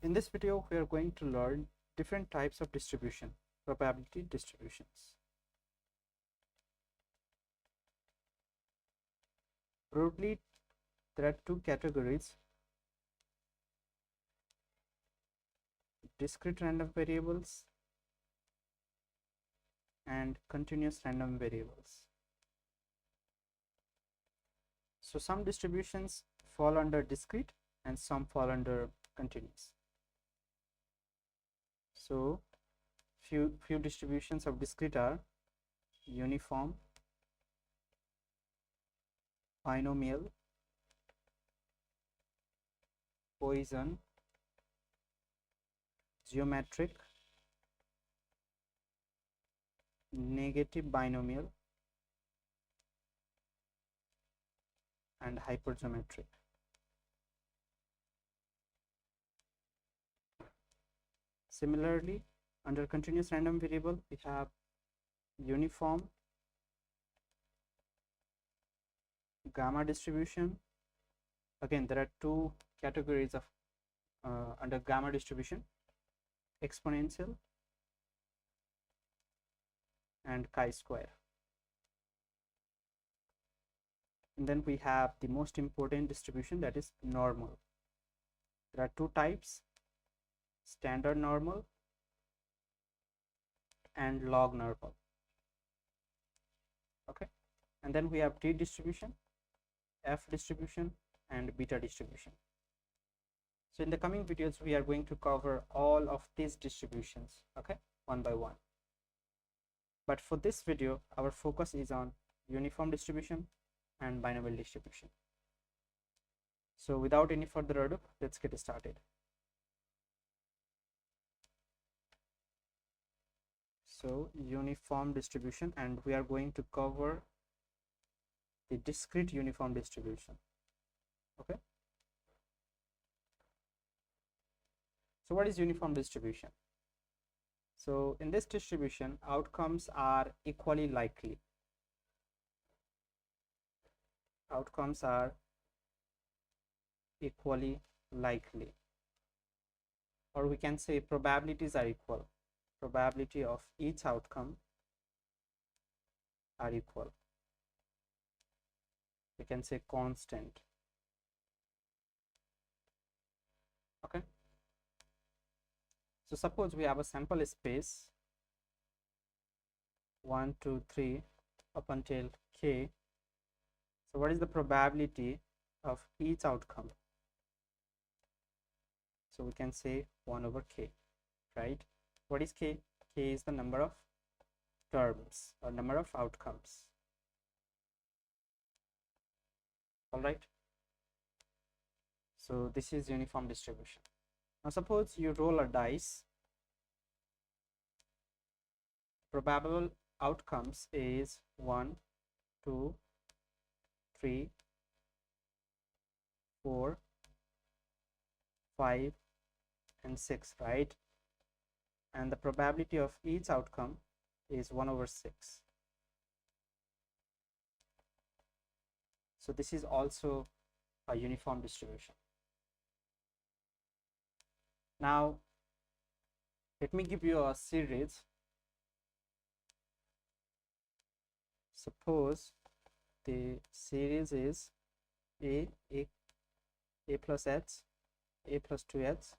In this video, we are going to learn different types of distribution, probability distributions. Broadly, there are two categories: discrete random variables and continuous random variables. So some distributions fall under discrete and some fall under continuous. So few distributions of discrete are uniform, binomial, Poisson, geometric, negative binomial, and hypergeometric. Similarly, under continuous random variable, we have uniform, gamma distribution. Again, there are two categories of under gamma distribution: exponential and chi-square. And then we have the most important distribution, that is normal. There are two types: standard normal and log normal. Okay, and then we have t distribution, f distribution, and beta distribution. So in the coming videos, we are going to cover all of these distributions, okay, one by one. But for this video, our focus is on uniform distribution and binomial distribution. So without any further ado, let's get started. So uniform distribution, and we are going to cover the discrete uniform distribution. Okay, so what is uniform distribution? So in this distribution, outcomes are equally likely. Outcomes are equally likely, or we can say probabilities are equal. Probability of each outcome are equal. We can say constant. Okay, so suppose we have a sample space 1, 2, 3 up until k. So what is the probability of each outcome? So we can say 1 over k, right? What is k? K is the number of terms or number of outcomes. All right, so this is uniform distribution. Now suppose you roll a dice. Probable outcomes is 1, 2, 3, 4, 5, and 6, right? And the probability of each outcome is 1 over 6. So this is also a uniform distribution. Now let me give you a series. Suppose the series is a plus h, a plus 2h,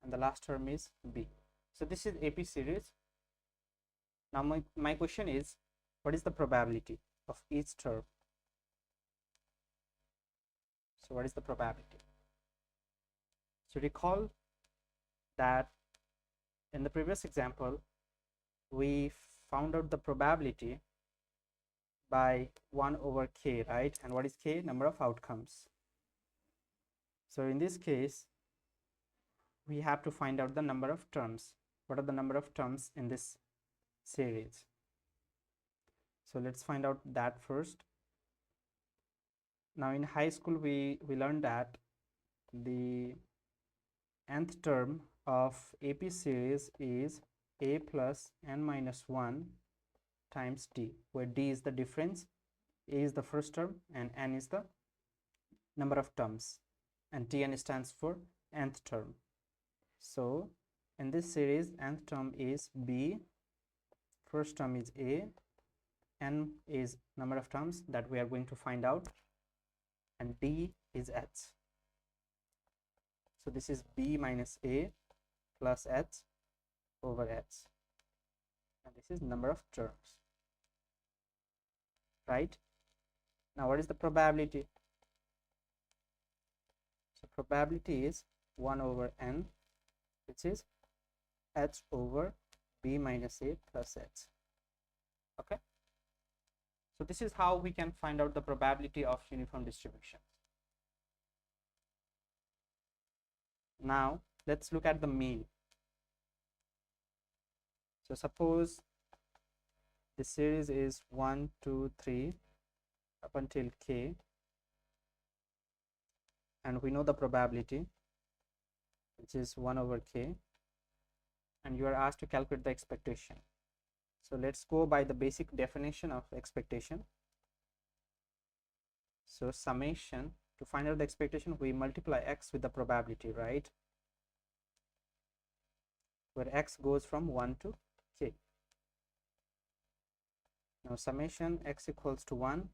and the last term is b. So this is AP series. Now my question is, what is the probability of each term? So what is the probability? So recall that in the previous example, we found out the probability by 1 over k, right? And what is k? Number of outcomes. So in this case, we have to find out the number of terms. What are the number of terms in this series? So let's find out that first. Now in high school, we learned that the nth term of AP series is a plus n minus 1 times d, where d is the difference, a is the first term, and n is the number of terms, and tn stands for nth term. So in this series, nth term is b, first term is a, n is number of terms that we are going to find out, and d is h. So this is b minus a plus h over h, and this is number of terms, right? Now what is the probability? So probability is 1 over n, which is h over b minus a plus h. Okay, so this is how we can find out the probability of uniform distribution. Now let's look at the mean. So suppose the series is 1 2 3 up until k, and we know the probability, which is 1 over k, and you are asked to calculate the expectation. So let's go by the basic definition of expectation. So summation, to find out the expectation, we multiply x with the probability, right? Where x goes from 1 to k. Now summation x equals to 1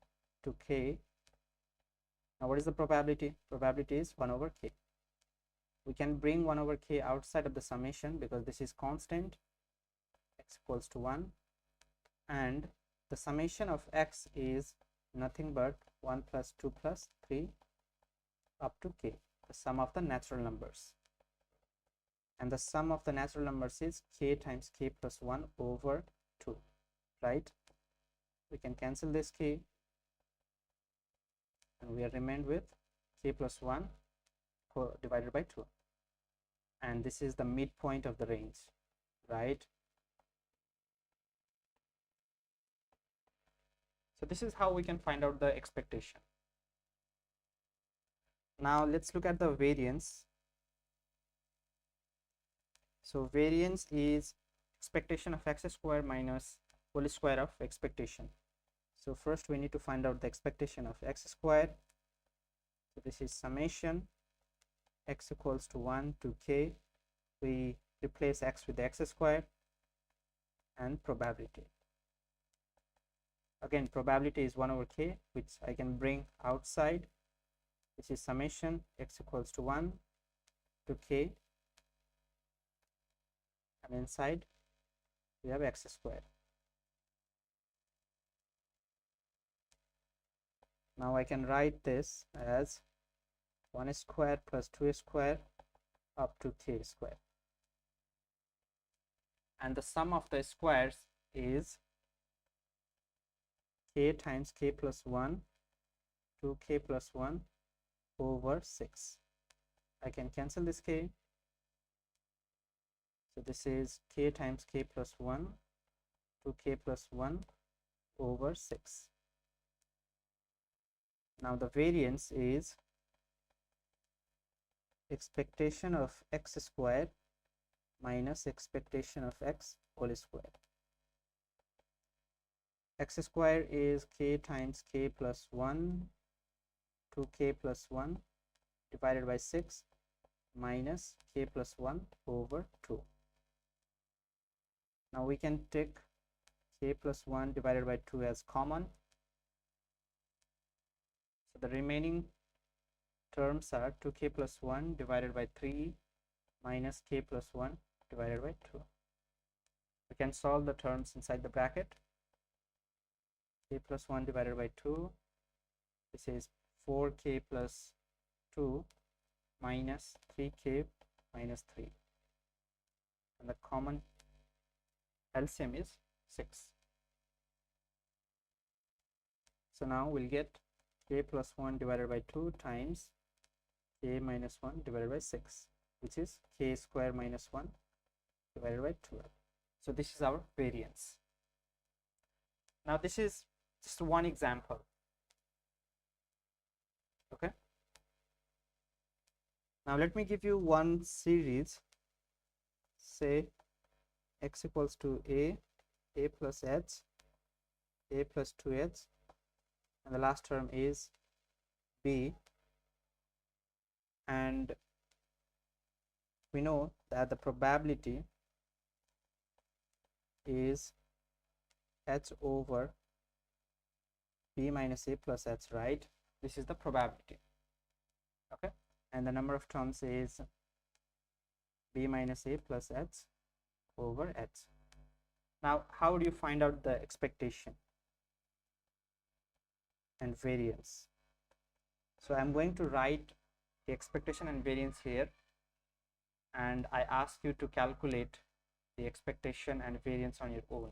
to k. Now what is the probability? Probability is 1 over k. We can bring 1 over k outside of the summation because this is constant, x equals to 1, and the summation of x is nothing but 1 plus 2 plus 3 up to k, the sum of the natural numbers. And the sum of the natural numbers is k times k plus 1 over 2, right? We can cancel this k, and we are remained with k plus 1 divided by 2, and this is the midpoint of the range, right? So this is how we can find out the expectation. Now let's look at the variance. So variance is expectation of x square minus whole square of expectation. So first we need to find out the expectation of x square. So this is summation x equals to 1 to k. We replace x with the x square, and probability. Again, probability is 1 over k, which I can bring outside. This is summation x equals to 1 to k, and inside we have x square. Now I can write this as 1 square plus 2 square up to k square, and the sum of the squares is k times k plus 1 to k plus 1 over 6. I can cancel this k, so this is k times k plus 1 to k plus 1 over 6. Now the variance is expectation of x square minus expectation of x whole square. X square is k times k plus 1 to k plus 1 divided by 6 minus k plus 1 over 2. Now we can take k plus 1 divided by 2 as common. So the remaining terms are 2k plus 1 divided by 3 minus k plus 1 divided by 2. We can solve the terms inside the bracket. K plus 1 divided by 2, this is 4k plus 2 minus 3k minus 3, and the common LCM is 6. So now we'll get k plus 1 divided by 2 times k minus 1 divided by 6, which is k square minus 1 divided by 12. So this is our variance. Now this is just one example. Okay, now let me give you one series. Say x equals to a plus h, a plus 2h, and the last term is b, and we know that the probability is h over b minus a plus h, right? This is the probability. Okay, and the number of terms is b minus a plus h over h. Now, how do you find out the expectation and variance? So I'm going to write the expectation and variance here, and I ask you to calculate the expectation and variance on your own,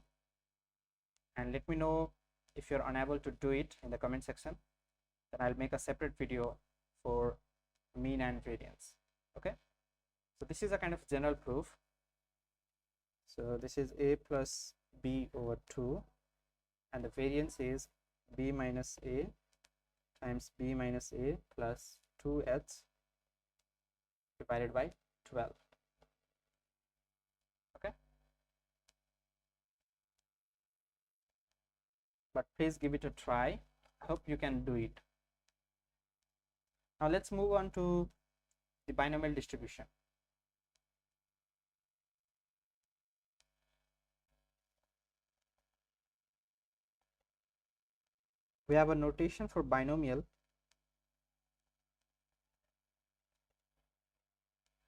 and let me know if you're unable to do it in the comment section. Then I'll make a separate video for mean and variance. Okay, so this is a kind of general proof. So this is a plus b over 2, and the variance is b minus a times b minus a plus 2h divided by 12. Okay, but please give it a try. I hope you can do it. Now let's move on to the binomial distribution. We have a notation for binomial.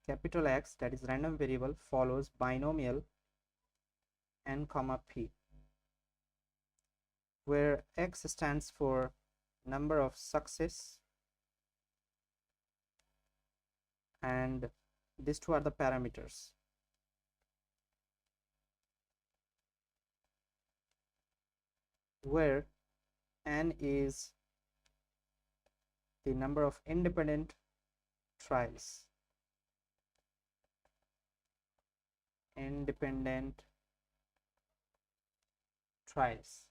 Capital X, that is random variable, follows binomial n comma p, where x stands for number of success and these two are the parameters. Where n is the number of independent trials. Independent trials.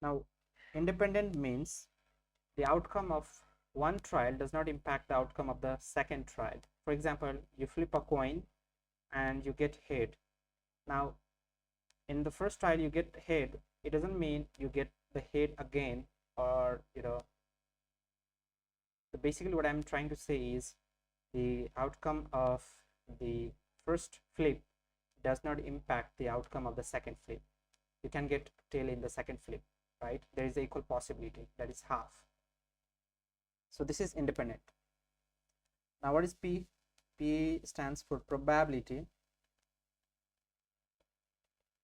Now, independent means the outcome of one trial does not impact the outcome of the second trial. For example, you flip a coin and you get head. Now, in the first trial you get head, it doesn't mean you get the head again, or so basically what I'm trying to say is the outcome of the first flip does not impact the outcome of the second flip. You can get tail in the second flip, right? There is an equal possibility, that is half. So this is independent. Now what is p? P stands for probability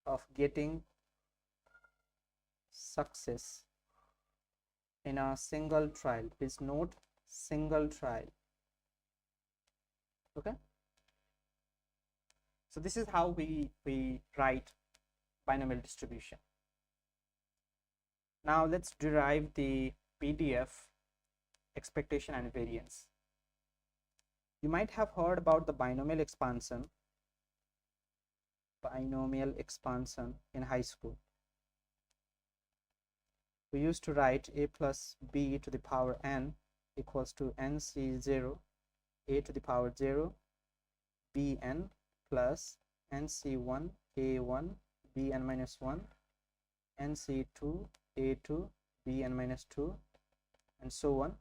of getting success in a single trial. Please note, single trial. Okay, so this is how we write binomial distribution. Now let's derive the PDF expectation and variance. You might have heard about the binomial expansion in high school. We used to write a plus b to the power n equals to nc0 a to the power 0 bn plus nc1 a1 bn minus 1 nc2 a2 bn minus 2 and so on.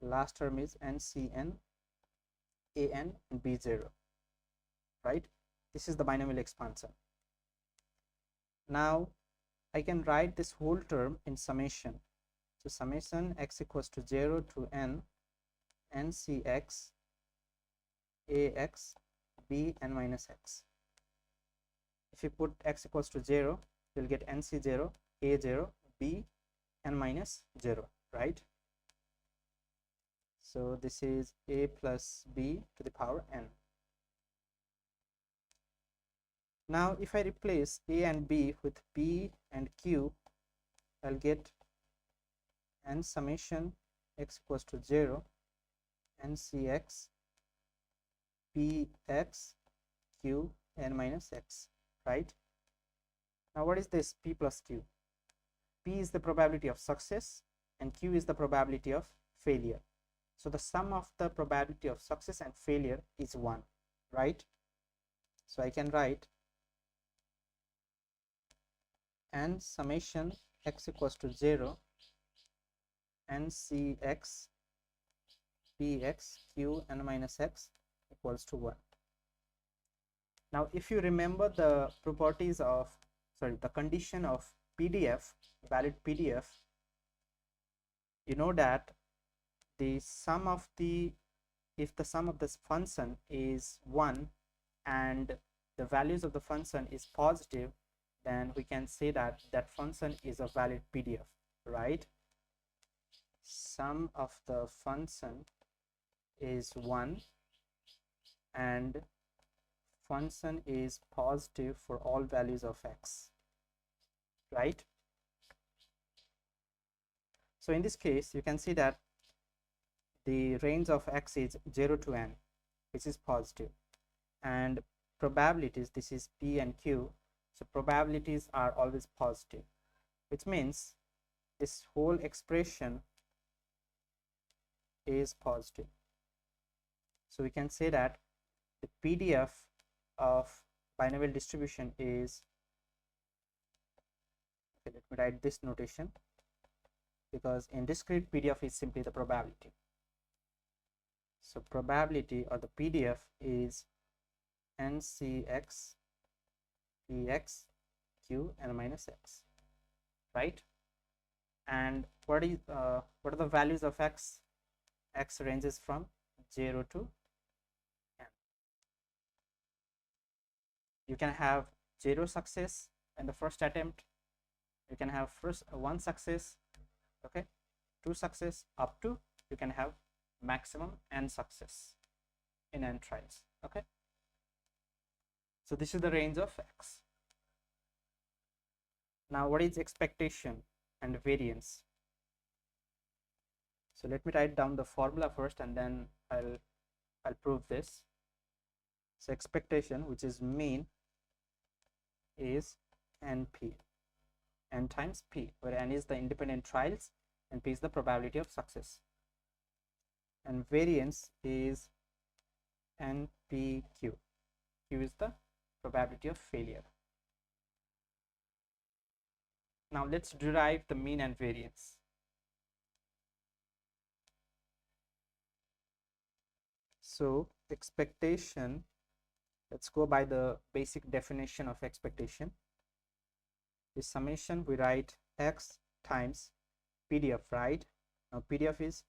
Last term is ncn an and b0, right? This is the binomial expansion. Now I can write this whole term in summation. So summation x equals to 0 to n ncx ax bn minus x. If you put x equals to 0, you'll get nc0 a0 b n minus 0, right? So this is a plus b to the power n. Now if I replace a and b with p and q, I'll get n summation x equals to 0 ncx px q n minus x, right? Now what is this p plus q? P is the probability of success and q is the probability of failure. So the sum of the probability of success and failure is 1, right? So I can write n summation x equals to 0 ncx px q n minus x equals to 1. Now if you remember the properties of, the condition of PDF, valid PDF, you know that the sum of the, if the sum of this function is 1 and the values of the function is positive, then we can say that that function is a valid PDF, right? Sum of the function is 1 and function is positive for all values of x, right? So in this case you can see that the range of x is 0 to n, which is positive, and probabilities, this is p and q, so probabilities are always positive, which means this whole expression is positive. So we can say that the PDF of binomial distribution is, okay, let me write this notation, because in discrete PDF is simply the probability. So probability or the PDF is ncx px q n minus x, right? And what are the values of x? X ranges from 0 to n. You can have 0 success in the first attempt, you can have first 1 success, okay, 2 success, up to you can have maximum n success in n tries, okay? So this is the range of x. Now what is expectation and variance? So let me write down the formula first and then I'll prove this. So expectation, which is mean, is np, n times p, where n is the independent trials and p is the probability of success, and variance is npq, q is the probability of failure. Now let's derive the mean and variance. So expectation, let's go by the basic definition of expectation. The summation, we write x times PDF, right? Now PDF is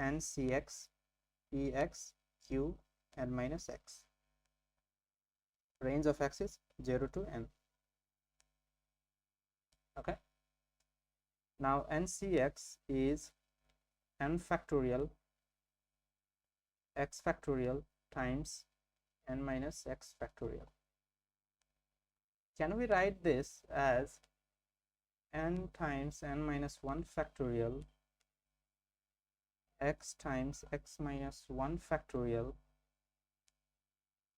ncx px q n minus x. Range of x is 0 to n. Okay. Now ncx is n factorial x factorial times n minus x factorial. Can we write this as n times n minus 1 factorial x times x minus 1 factorial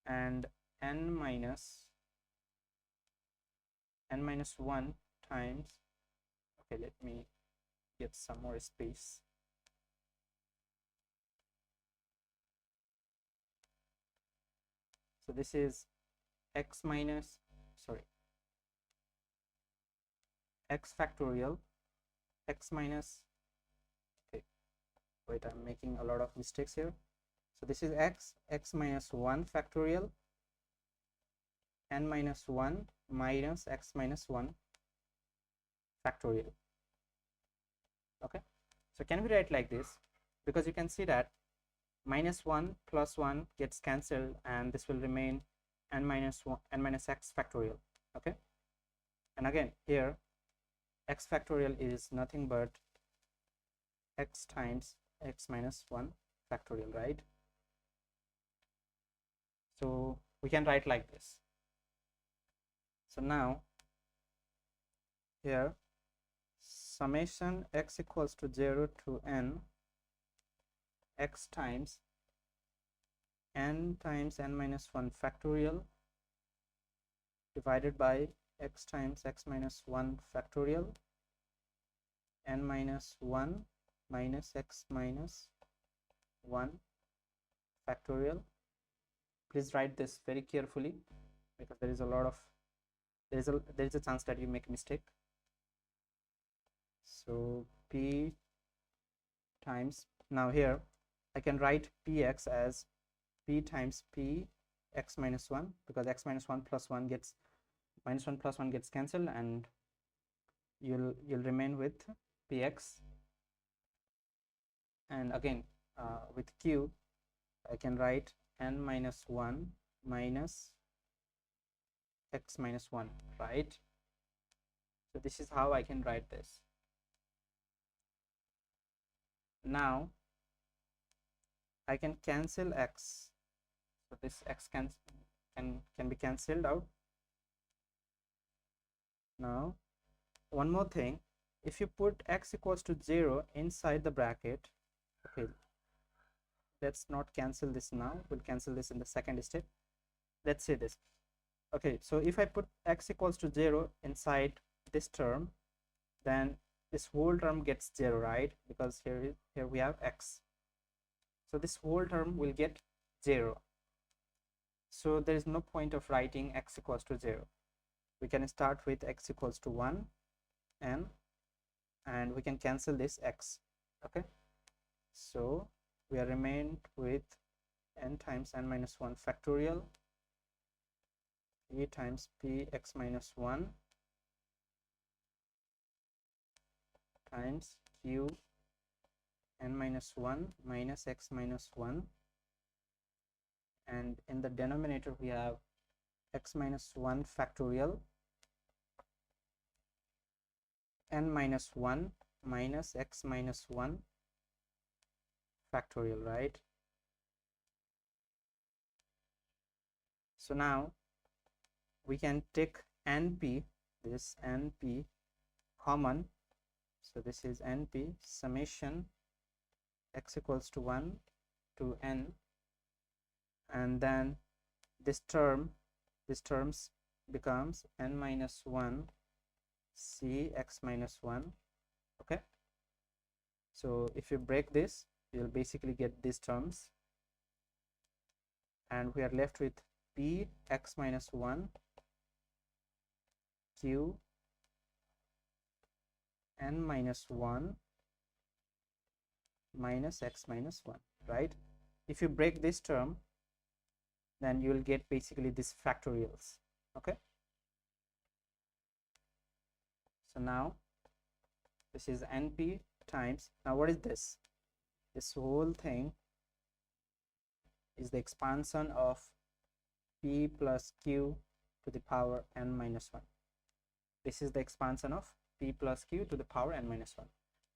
and n minus 1 times, okay, let me get some more space. So this is x minus, x factorial x minus, okay, wait, I'm making a lot of mistakes here. So this is x minus 1 factorial n minus 1 minus x minus 1 factorial. Okay, so can we write like this? Because you can see that minus 1 plus 1 gets cancelled and this will remain n minus x factorial. Okay, and again here x factorial is nothing but x times x minus 1 factorial, right? So we can write like this. So now here summation x equals to 0 to n x times n minus 1 factorial divided by x times x minus 1 factorial n minus 1 minus x minus 1 factorial. Please write this very carefully because there is a lot of, there is a chance that you make a mistake. So p times, now here I can write px as p times p x minus 1, because x minus 1 plus 1 gets minus 1 plus 1 gets cancelled, and you'll remain with px. And again, with q, I can write n minus 1 minus x minus 1, right? So this is how I can write this. Now I can cancel x, so this x can be cancelled out. Now one more thing, if you put x equals to 0 inside the bracket, okay, let's not cancel this now, we'll cancel this in the second step. Let's say this, okay, so if I put x equals to 0 inside this term, then this whole term gets 0, right? Because here we have x, so this whole term will get 0. So there is no point of writing x equals to 0. We can start with x equals to 1 n, and we can cancel this x. Okay, so we are remained with n times n minus 1 factorial e times p x minus 1 times q n minus 1 minus x minus 1, and in the denominator we have x minus 1 factorial n minus 1 minus x minus 1 factorial, right? So now we can take np, this np common, so this is np summation x equals to 1 to n, and then this terms becomes n minus 1 c x minus 1. Okay, so if you break this, you'll basically get these terms, and we are left with p x minus 1 q n minus 1 minus x minus 1, right? If you break this term, then you will get basically these factorials. Okay, so now this is np times, now what is this? This whole thing is the expansion of p plus q to the power n minus 1. This is the expansion of p plus q to the power n minus 1,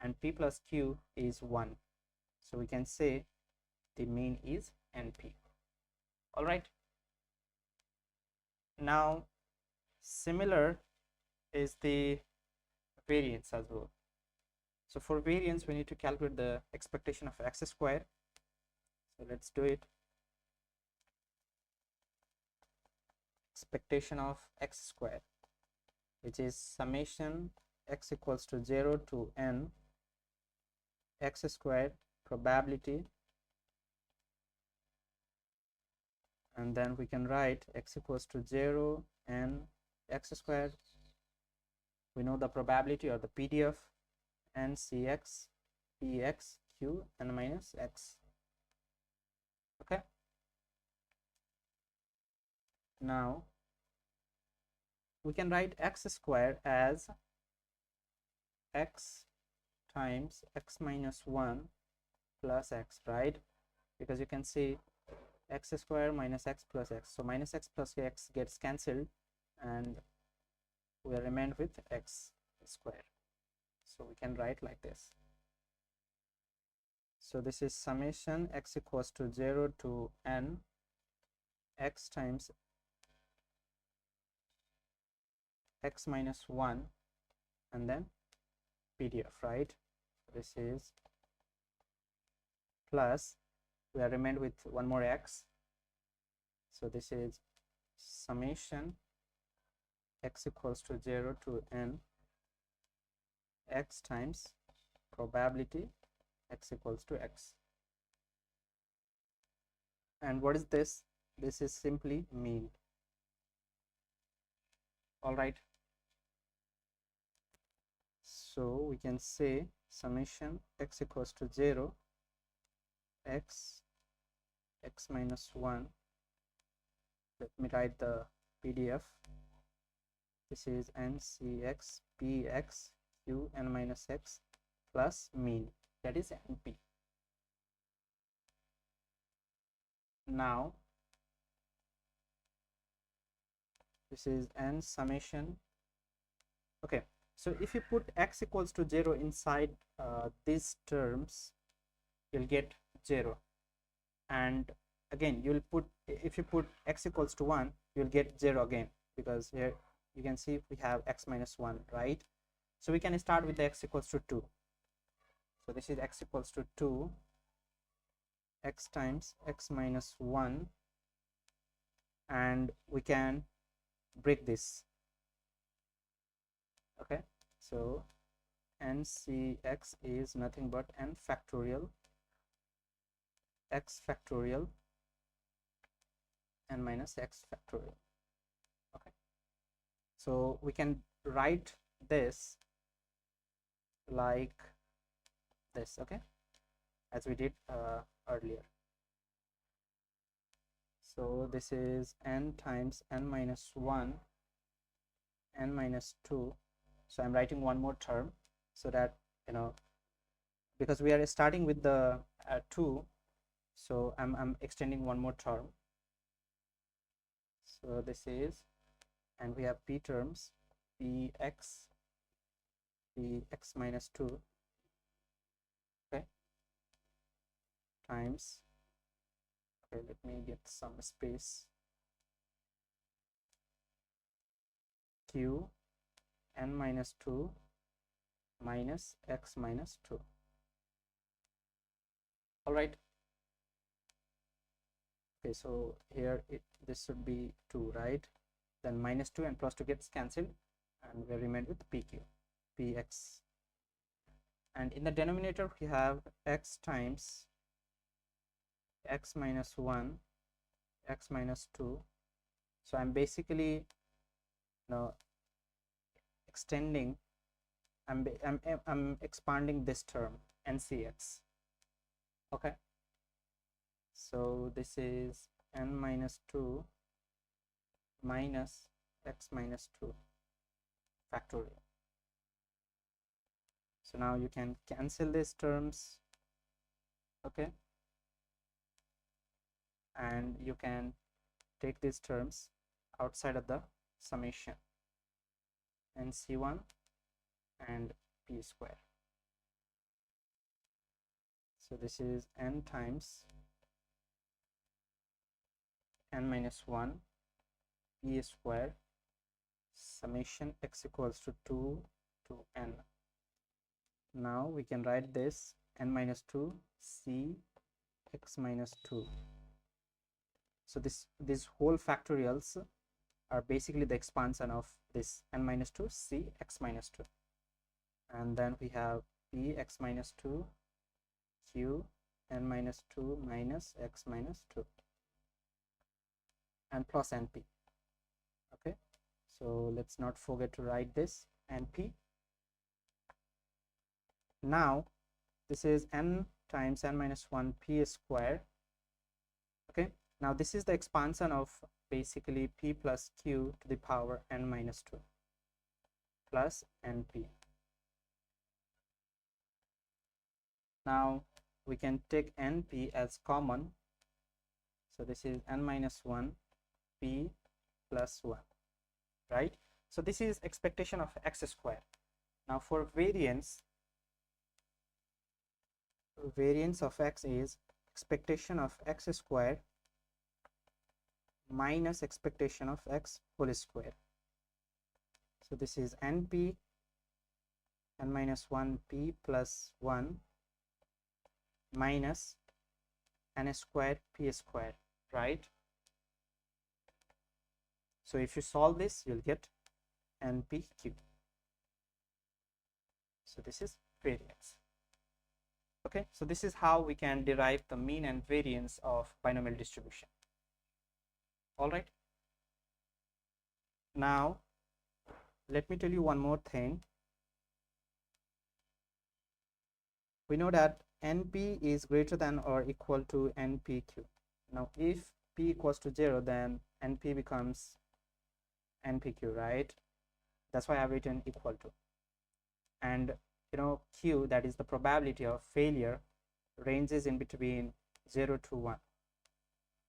and p plus q is 1, so we can say the mean is np. All right, now similar is the variance as well. So for variance, we need to calculate the expectation of x square. So let's do it. Expectation of x square, which is summation x equals to 0 to n x squared probability, and then we can write x equals to 0 n x squared. We know the probability or the PDF, n cx px q n minus x. Okay, now we can write x square as x times x minus 1 plus x, right? Because you can see x square minus x plus x, so minus x plus x gets cancelled, and we are remained with x square. So we can write like this. So this is summation x equals to 0 to n x times x minus 1 and then PDF, right? This is plus, we are remained with one more x, so this is summation x equals to 0 to n x times probability x equals to x. And what is this? This is simply mean. All right, so we can say summation x equals to 0 x minus 1. Let me write the PDF. This is ncx px q n minus x plus mean, that is np. Now this is n summation. Okay, so if you put x equals to 0 inside these terms, you'll get 0, and again you'll put, if you put x equals to 1, you'll get 0 again, because here you can see we have x minus 1, right? So we can start with the x equals to 2. So this is x equals to 2, x times x minus 1, and we can break this. Okay, so ncx is nothing but n factorial x factorial n minus x factorial. Okay, so we can write this like this, okay, as we did earlier. So this is n times n minus 1 n minus 2. So I'm writing one more term so that, you know, because we are starting with the 2, so I'm extending one more term. So this is, and we have p terms, px minus 2, okay, times, okay, let me get some space, q n minus 2 minus x minus 2. All right, okay, so here this should be 2, right? Then minus 2 and plus 2 gets cancelled, and we remain with px, and in the denominator we have x times x minus 1 x minus 2. So I'm basically, you know, extending, I'm expanding this term ncx. Okay, so this is n minus 2 minus x minus 2 factorial. So now you can cancel these terms, okay, and you can take these terms outside of the summation, nc1 and p square. So this is n times n minus 1 p square summation x equals to 2 to n. Now we can write this n minus 2 c x minus 2. So these whole factorials are basically the expansion of this n minus 2 c x minus 2, and then we have p x minus 2 q n minus 2 minus x minus 2 and plus np. Okay, so let's not forget to write this np. Now this is n times n minus 1 p square. Okay, now this is the expansion of basically p plus q to the power n minus 2 plus np. Now we can take np as common, so this is n minus 1 p plus 1, right? So this is expectation of x square. Now for variance of x is expectation of x square minus expectation of x whole square. So this is np n minus 1 p plus 1 minus n square p square, right? So if you solve this, you'll get npq. So this is variance. Okay, so this is how we can derive the mean and variance of binomial distribution. All right, now let me tell you one more thing. We know that NP is greater than or equal to NPQ. Now if P equals to 0, then NP becomes NPQ, right? That's why I've written equal to. And Q, that is the probability of failure, ranges in between 0 to 1.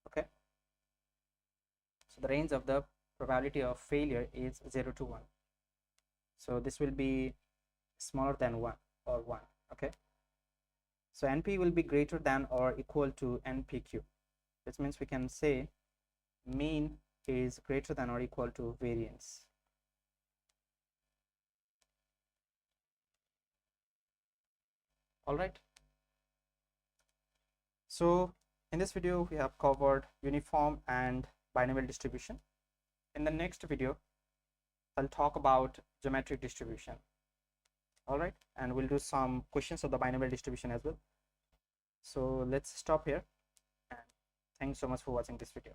Okay, so the range of the probability of failure is 0 to 1. So this will be smaller than 1 or 1. Okay, so NP will be greater than or equal to NPQ. This means we can say mean is greater than or equal to variance. All right, so in this video we have covered uniform and binomial distribution. In the next video I'll talk about geometric distribution. All right, and we'll do some questions of the binomial distribution as well. So let's stop here, and thanks so much for watching this video.